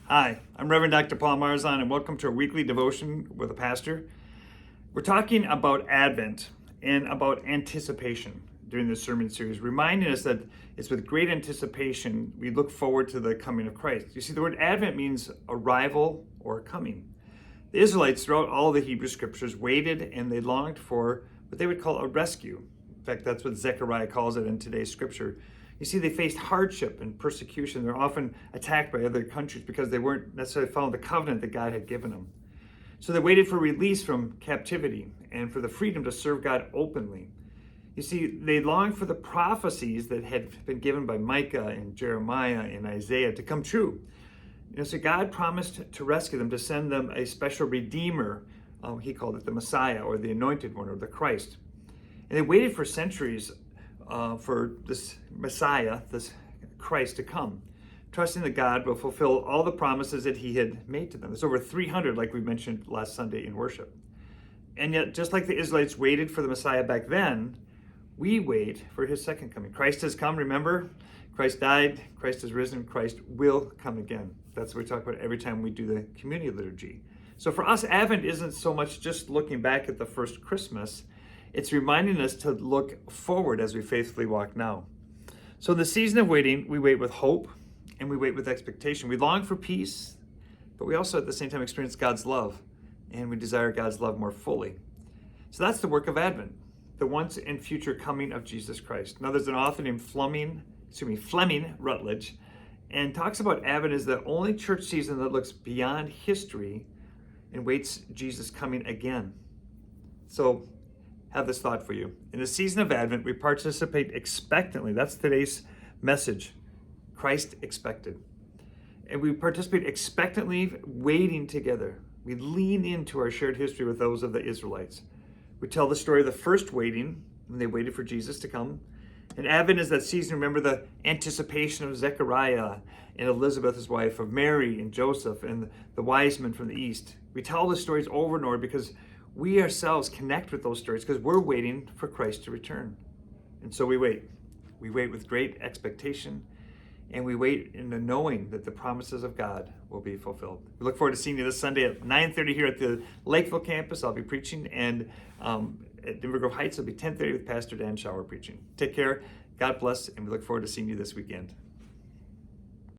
Hi, I'm Reverend Dr. Paul Marzahn, and welcome to our weekly devotion with a pastor. We're talking about Advent and about anticipation during this sermon series, reminding us that it's with great anticipation we look forward to the coming of Christ. You see, the word Advent means arrival or coming. The Israelites, throughout all the Hebrew scriptures, waited and they longed for what they would call a rescue. In fact, that's what Zechariah calls it in today's scripture. You see, they faced hardship and persecution. They're often attacked by other countries because they weren't necessarily following the covenant that God had given them. So they waited for release from captivity and for the freedom to serve God openly. You see, they longed for the prophecies that had been given by Micah and Jeremiah and Isaiah to come true. So God promised to rescue them, to send them a special redeemer. He called it the Messiah, or the Anointed One, or the Christ. And they waited for centuries for this Messiah, this Christ, to come, trusting that God will fulfill all the promises that he had made to them. There's over 300, like we mentioned last Sunday in worship. And yet, just like the Israelites waited for the Messiah back then, we wait for his second coming. Christ has come, remember? Christ died, Christ has risen, Christ will come again. That's what we talk about every time we do the communion liturgy. So for us, Advent isn't so much just looking back at the first Christmas. It's reminding us to look forward as we faithfully walk now. So in the season of waiting, we wait with hope and we wait with expectation. We long for peace, but we also at the same time experience God's love, and we desire God's love more fully. So that's the work of Advent, the once and future coming of Jesus Christ. Now there's an author named Fleming Rutledge, and talks about Advent as the only church season that looks beyond history and waits Jesus coming again. So have this thought for you. In the season of Advent, we participate expectantly. That's today's message. Christ expected. And we participate expectantly, waiting together. We lean into our shared history with those of the Israelites. We tell the story of the first waiting, when they waited for Jesus to come. And Advent is that season, remember, the anticipation of Zechariah and Elizabeth, his wife, of Mary and Joseph and the wise men from the east. We tell the stories over and over because we ourselves connect with those stories because we're waiting for Christ to return. And so we wait. We wait with great expectation, and we wait in the knowing that the promises of God will be fulfilled. We look forward to seeing you this Sunday at 9:30 here at the Lakeville campus. I'll be preaching, and at Denver Grove Heights, it'll be 10:30 with Pastor Dan Schauer preaching. Take care, God bless, and we look forward to seeing you this weekend.